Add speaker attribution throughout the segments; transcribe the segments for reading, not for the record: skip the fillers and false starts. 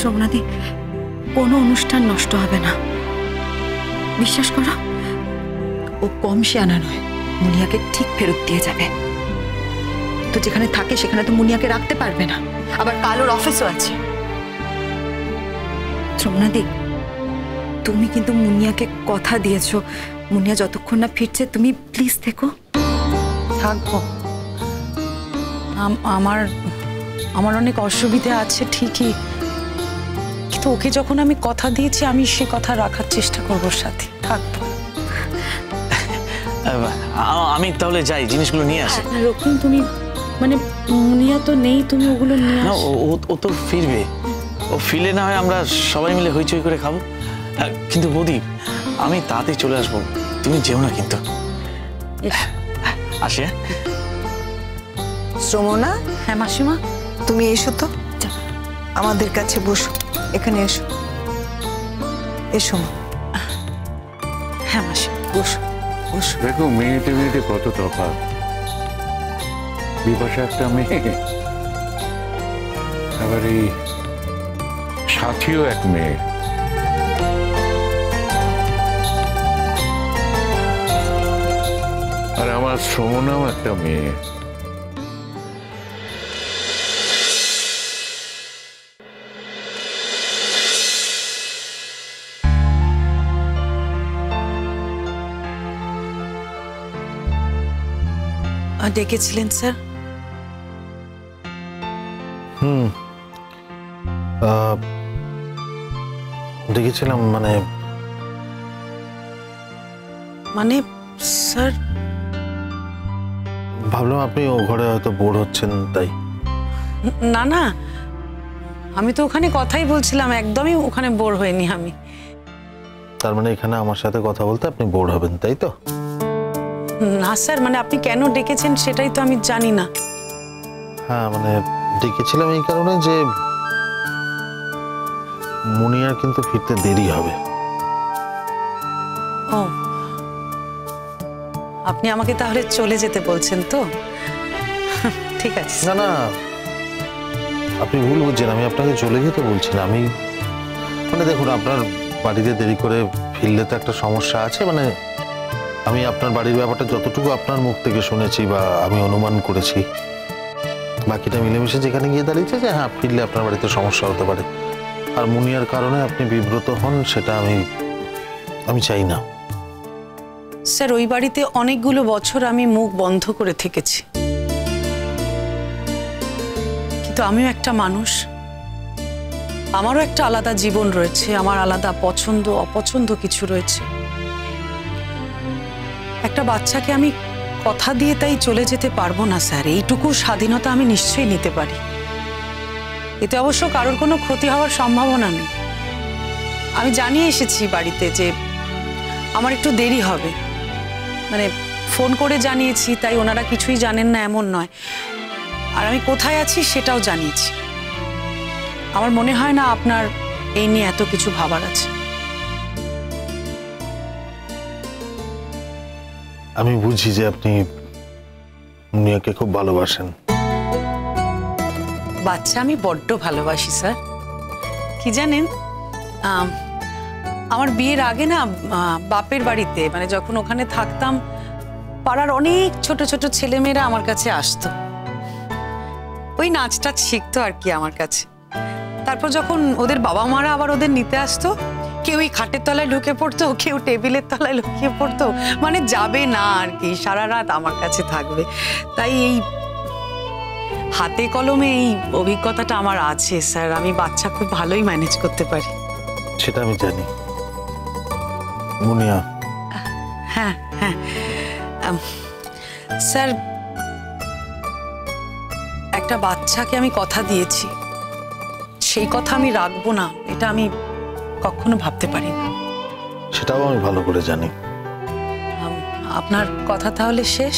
Speaker 1: যমুনাদি, কোনো অনুষ্ঠান নষ্ট হবে না, বিশ্বাস করো। ও কম শিয়ানা নয়, মুনিয়াকে ঠিক ফেরত দিয়ে যাবে। তো যেখানে থাকে সেখানে তো মুনিয়াকে রাখতে পারবে না, আবার কাল ওর অফিসও আছে। যমুনাদি, তুমি কিন্তু মুনিয়াকে কথা দিয়েছো, মুনিয়া যতক্ষণ না ফিরছে তুমি প্লিজ থেকো।
Speaker 2: থাকবো। আমার অনেক অসুবিধা আছে ঠিকই, কিন্তু ওকে যখন আমি কথা দিয়েছি আমি সে কথা রাখার চেষ্টা করবো, সাথে থাকবো।
Speaker 3: আমি তাহলে যাই, জিনিসগুলো নিয়ে আসি।
Speaker 2: রক্তিম, তুমি মানে মুনিয়া তো নেই, তুমি ওগুলো নিয়ে
Speaker 3: না,
Speaker 2: আসো।
Speaker 3: ও তো ফিরবে, ও ফিরলে না হয় আমরা সবাই মিলে হইচই করে খাবো। কিন্তু বৌদি, আমি তাড়াতাড়ি চলে আসবো, তুমি যেও না কিন্তু। আসি।
Speaker 4: যমুনা।
Speaker 2: হ্যাঁ মাসিমা,
Speaker 4: তুমি এসো তো, আমাদের কাছে বসো, এখানে এসো। এসো।
Speaker 2: হ্যাঁ মাসিমা,
Speaker 4: বসো বসো।
Speaker 5: দেখো, মেয়েটে মেয়েটে কত তফাৎ। বিপাশা একটা মেয়ে, আবার এই সাথীও এক মেয়ে। আর আমার শ্রমণাও একটা মেয়ে।
Speaker 2: ডেকেছিলেন স্যার?
Speaker 6: দেখেছিলাম মানে
Speaker 2: স্যার,
Speaker 6: ভাবলাম আপনি ও ঘরে হয়তো বোর হচ্ছেন তাই।
Speaker 2: না না, আমি তো ওখানে কথাই বলছিলাম, একদমই ওখানে বোর হয়নি আমি।
Speaker 6: তার মানে এখানে আমার সাথে কথা বলতে আপনি বোর হবেন তাই তো?
Speaker 2: না স্যার, মানে আপনি কেন ডেকেছেন সেটাই তো আমি জানি না।
Speaker 6: হ্যাঁ মানে ডেকেছিলাম এই কারণে যে মুনিয়ার কিন্তু ফিরতে দেরি হবে।
Speaker 2: ও, আপনি আমাকে তাহলে চলে যেতে বলছেন তো? ঠিক আছে।
Speaker 6: না না, আপনি ভুল বুঝছেন, আমি আপনাকে চলে যেতে বলছি না। আমি মানে দেখুন, আপনার বাড়িতে দেরি করে ফিরলে তো একটা সমস্যা আছে। মানে আমি আপনার বাড়ির ব্যাপারটা যতটুকু আপনার মুখ থেকে শুনেছি বা আমি অনুমান করেছি, বাকিটা মিলেমিশে যেখানে গিয়ে দাঁড়িয়েছে যে হ্যাঁ ফিরলে আপনার বাড়িতে সমস্যা হতে পারে, আর মুনিয়ার কারণে আপনি বিব্রত হন, সেটা আমি চাই না।
Speaker 2: স্যার, ওই বাড়িতে অনেকগুলো বছর আমি মুখ বন্ধ করে থেকেছি, কিন্তু আমিও একটা মানুষ, আমারও একটা আলাদা জীবন রয়েছে, আমার আলাদা পছন্দ অপছন্দ কিছু রয়েছে। একটা বাচ্চাকে আমি কথা দিয়ে তাই চলে যেতে পারবো না স্যার, এইটুকু স্বাধীনতা আমি নিশ্চয়ই নিতে পারি। এতে অবশ্য কারোর কোনো ক্ষতি হওয়ার সম্ভাবনা নেই। আমি জানিয়ে এসেছি বাড়িতে যে আমার একটু দেরি হবে, মানে ফোন করে জানিয়েছি, তাই ওনারা কিছুই জানেন না এমন নয়। আর আমি কোথায় আছি সেটাও জানিয়েছি। আমার মনে হয় না আপনার এই নিয়ে এত কিছু ভাবার আছে।
Speaker 6: আমি বুঝি যে আপনি মুনিয়াকে খুব ভালোবাসেন।
Speaker 2: বাচ্চা আমি বড্ড ভালোবাসি স্যার। কি জানেন, আমার বিয়ের আগে না বাপের বাড়িতে মানে যখন ওখানে থাকতাম, পাড়ার অনেক ছোট ছোট ছেলেমেয়েরা আমার কাছে আসতো, ওই নাচটা শিখতো আর কি আমার কাছে। তারপর যখন ওদের বাবা মারা আবার ওদের নিতে আসতো, কেউ ওই খাটের তলায় ঢুকে পড়তো, কেউ টেবিলের তলায় লুকিয়ে পড়তো, মানে যাবে না আর কি, সারা রাত আমার কাছে থাকবে। তাই এই হাতে কলমে এই অভিজ্ঞতাটা আমার আছে স্যার, আমি বাচ্চা খুব ভালোই ম্যানেজ করতে পারি।
Speaker 6: সেটা আমি জানি মুনিয়া।
Speaker 2: হ্যাঁ হ্যাঁ স্যার, একটা বাচ্চাকে আমি কথা দিয়েছি, সেই কথা আমি রাখবো না, এটা আমি কখনো ভাবতে পারি না।
Speaker 6: সেটাও আমি ভালো করে জানি।
Speaker 2: আপনার কথা তাহলে শেষ?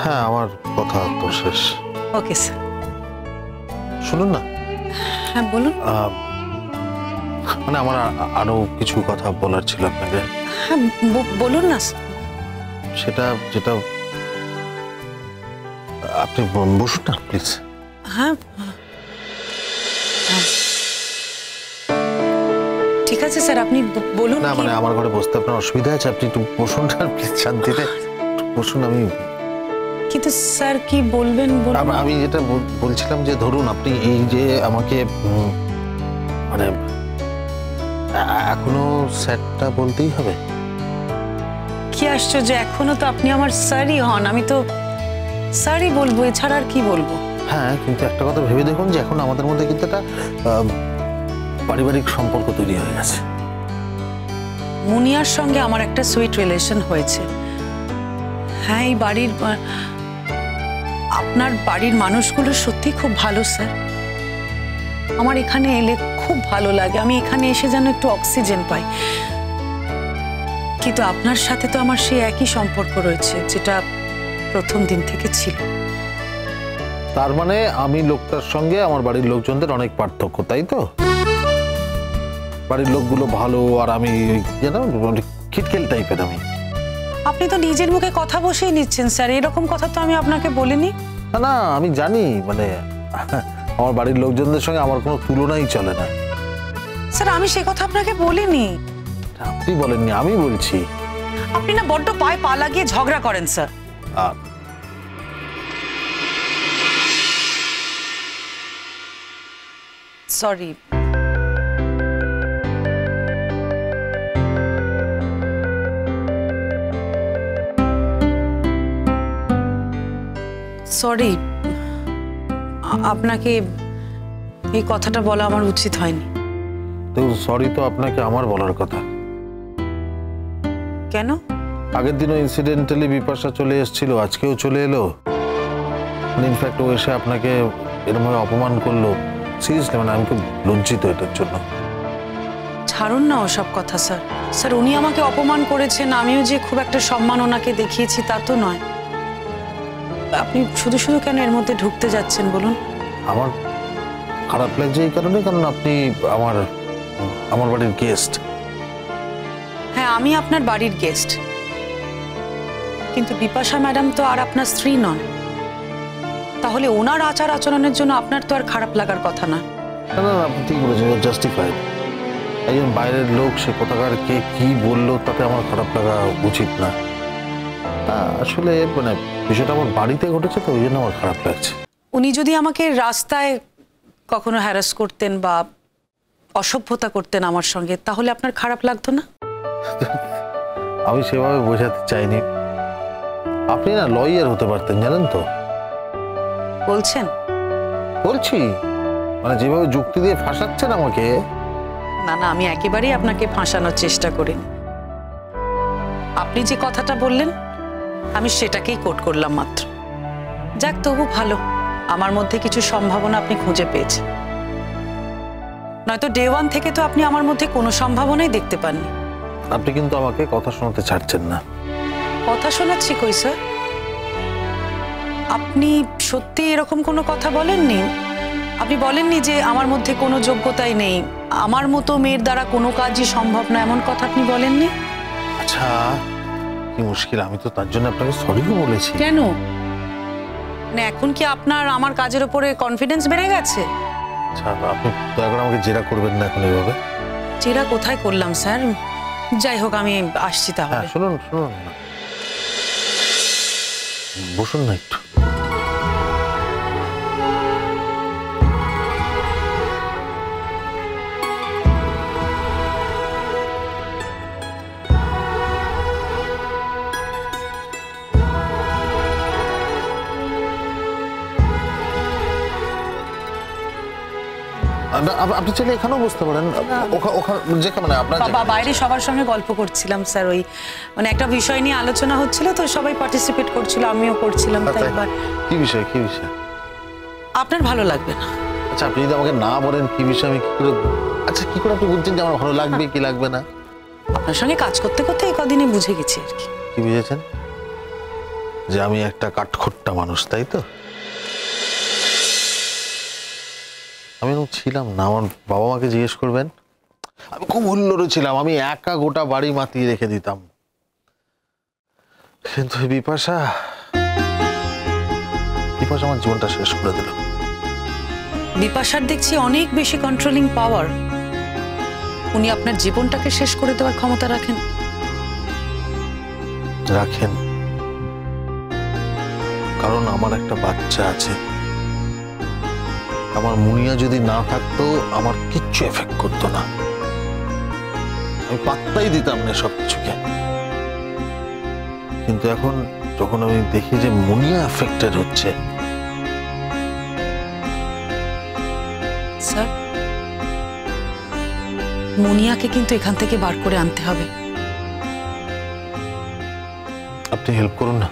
Speaker 6: হ্যাঁ, আমার কথা তো শেষ।
Speaker 2: Okay sir.
Speaker 6: শুনুন না।
Speaker 2: হ্যাঁ বলুন।
Speaker 6: মানে আমার আরো কিছু কথা বলার ছিল আপনাকে।
Speaker 2: হ্যাঁ বলুন না।
Speaker 6: সেটা যেটা, আপনি বসুন না প্লিজ।
Speaker 2: হ্যাঁ আছে স্যার, আপনি বলুন।
Speaker 6: না
Speaker 2: কি-
Speaker 6: মানে আমার ঘরে বসতে আপনার অসুবিধা আছে? আপনি একটু বসুন না প্লিজ, শান্তিতে বসুন। আমি
Speaker 2: কিন্তু স্যার কি বলবেন বলুন।
Speaker 6: আমি যেটা বলছিলাম যে ধরুন আপনি এই যে আমাকে মানে এখনো স্যারটা বলতেই হবে?
Speaker 2: কি আশ্চর্য, এখনো তো আপনি আমার স্যারই হন, আমি তো স্যারই বলবো, এছাড়া আর কি বলবো।
Speaker 6: হ্যাঁ, কিন্তু একটা কথা ভেবে দেখুন যে এখন আমাদের মধ্যে কিন্তু একটা পারিবারিক সম্পর্ক তৈরি হয়ে গেছে।
Speaker 2: মুনিয়ার সঙ্গে আমার একটা সুইট রিলেশন হয়েছে। হ্যাঁ, এই বাড়ির আপনার বাড়ির মানুষগুলো সত্যি খুব ভালো স্যার। আমার এখানে এলে খুব ভালো লাগে, আমি এখানে এসে যেন একটু অক্সিজেন পাই। কিন্তু আপনার সাথে তো আমার সেই একই সম্পর্ক রয়েছে যেটা প্রথম দিন থেকে ছিল।
Speaker 6: তার মানে আমি লোকটার সঙ্গে আমার বাড়ির লোকজনদের অনেক পার্থক্য, তাই তো? বাড়ির লোকগুলো ভালো আর আমি জানো খিটকেল টাইপের। আমি
Speaker 2: আপনি তো নিজের মুখে কথা বসেই নিচ্ছেন স্যার, এরকম কথা তো আমি আপনাকে বলিনি।
Speaker 6: না না, আমি জানি মানে আমার বাড়ির লোকজনদের সঙ্গে আমার কোনো তুলনাই চলে না।
Speaker 2: স্যার আমি সে কথা আপনাকে বলিনি।
Speaker 6: আপনি বলেননি, আমি বলছি।
Speaker 2: আপনি না বড্ড পায়ে পা লাগিয়ে ঝগড়া করেন স্যার। সরি। সরি, আপনাকে এই কথাটা বলা আমার উচিত হয়নি।
Speaker 6: তো সরি তো আপনাকে আমার বলার কথা।
Speaker 2: কেন?
Speaker 6: আগের দিনও ইনসিডেন্টালি বিপাশা চলে এসেছিল, আজকেও চলে এলো। ইনফ্যাক্ট ও এসে আপনাকে এরকমভাবে অপমান করলো। সিরিয়াসলি মানে আমি খুব লজ্জিত এটার জন্য।
Speaker 2: ছাড়ুন না ওসব কথা স্যার। স্যার উনি আমাকে অপমান করেছেন, আমিও যে খুব একটা সম্মান ওনাকে দেখিয়েছি তা তো নয়। আপনি শুধু শুধু কেন এর মধ্যে ঢুকতে যাচ্ছেন বলুন?
Speaker 6: আমার খারাপ লাগছে এই কারণে, কারণ আপনি আমার বাড়ির গেস্ট।
Speaker 2: হ্যাঁ, আমি আপনার বাড়ির গেস্ট, কিন্তু বিপাশা ম্যাডাম তো আর আপনার স্ত্রী নন। তাহলে ওনার আচার আচরণের জন্য আপনার তো আর খারাপ লাগার কথা না।
Speaker 6: না না, আপনি ঠিক বলেছেন, জাস্টিফাইড। একজন বাইরের লোক, সে কোথাকার কে কি বললো তাতে আমার খারাপ লাগা উচিত না। আসলে মানে বিষয়টা আমার বাড়িতে ঘটেছে তো ওই জন্য আমার খারাপ লাগছে।
Speaker 2: উনি যদি আমাকে রাস্তায় কখনো হ্যারাস করতেন বা অসভ্যতা করতেন আমার সঙ্গে, তাহলে আপনার খারাপ লাগতো না?
Speaker 6: আমি সেভাবে বোঝাতে চাইনি। আপনি না লয়ার হতে পারতেন, জানেন তো।
Speaker 2: বলছেন?
Speaker 6: বলছি মানে যেভাবে যুক্তি দিয়ে ফাঁসাচ্ছেন আমাকে।
Speaker 2: না না, আমি একেবারেই আপনাকে ফাঁসানোর চেষ্টা করিনি। আপনি যে কথাটা বললেন আমি সেটাকেই কোট করলাম মাত্র। যাক, তবু ভালো আমার মধ্যে কিছু সম্ভাবনা আপনি খুঁজে পেয়েছেন। নয়তো ডে ওয়ান থেকে তো আপনি আমার মধ্যে কোনো সম্ভাবনাই দেখতে পাননি।
Speaker 6: আপনি কিন্তু আমাকে কথা শোনাতে ছাড়ছেন না।
Speaker 2: কথা শোনাচ্ছি কই স্যার? আপনি সত্যি এরকম কোনো কথা বলেননি। আপনি বলেননি যে আমার মধ্যে কোনো যোগ্যতাই নেই, আমার মতো মেয়ের দ্বারা কোনো কাজই সম্ভব না, এমন কথা আপনি বলেননি।
Speaker 6: আচ্ছা কি মুশকিল, আমি তো তার জন্য আপনাকে সরিও বলেছি।
Speaker 2: কেন? মানে এখন কি আপনার আমার কাজের উপরে কনফিডেন্স বেড়ে গেছে?
Speaker 6: আচ্ছা আপনি দয়া করে আমাকে জেরা করবেন না এখন এইভাবে।
Speaker 2: জেরা কোথায় করলাম স্যার? যাই হোক, আমি আসছি
Speaker 6: হ্যাঁ
Speaker 2: তাহলে।
Speaker 6: শুনুন শুনুন, বসুন না একটু। আপনি চাইলে এখানেও বসতে পারেন, যেখানে আপনার
Speaker 2: বাইরে সবার সঙ্গে গল্প করছিলাম স্যার, ওই মানে একটা বিষয় নিয়ে আলোচনা হচ্ছিল তো, সবাই পার্টিসিপেট করছিল, আমিও করছিলাম। তাই
Speaker 6: কি বিষয়? কি বিষয়?
Speaker 2: আপনার ভালো লাগবে না।
Speaker 6: আচ্ছা আপনি যদি আমাকে না বলেন কি বিষয় আমি কি করে, আচ্ছা কি করে আপনি বুঝছেন যে আমার ভালো লাগবে কি লাগবে না?
Speaker 2: আপনার সঙ্গে কাজ করতে করতে এই কদিনে বুঝে গেছি আর কি।
Speaker 6: কি বুঝেছেন? যে আমি একটা কাঠখোট্টা মানুষ, তাই তো? আমি এরকম ছিলাম না, আমার বাবা মাকে জিজ্ঞেস করবেন। আমি খুব হুল্লোড়ে ছিলাম, আমি একা গোটা বাড়ি মাতিয়ে রেখে দিতাম। কিন্তু বিপাশা আমার জীবনটা শেষ করে দিল।
Speaker 2: বিপাশার দেখছি অনেক বেশি কন্ট্রোলিং পাওয়ার। উনি আপনার জীবনটাকে শেষ করে দেওয়ার ক্ষমতা রাখেন?
Speaker 6: রাখেন, কারণ আমার একটা বাচ্চা আছে। আমার মুনিয়া যদি না থাকতো আমার কিচ্ছু এফেক্ট করতো না, আমি পাত্তাই দিতাম না সব কিছুকে। কিন্তু এখন যখন আমি দেখি যে মুনিয়া এফেক্টেড হচ্ছে,
Speaker 2: স্যার, মুনিয়াকে কিন্তু এখান থেকে বার করে আনতে হবে।
Speaker 6: আপনি হেল্প করুন না।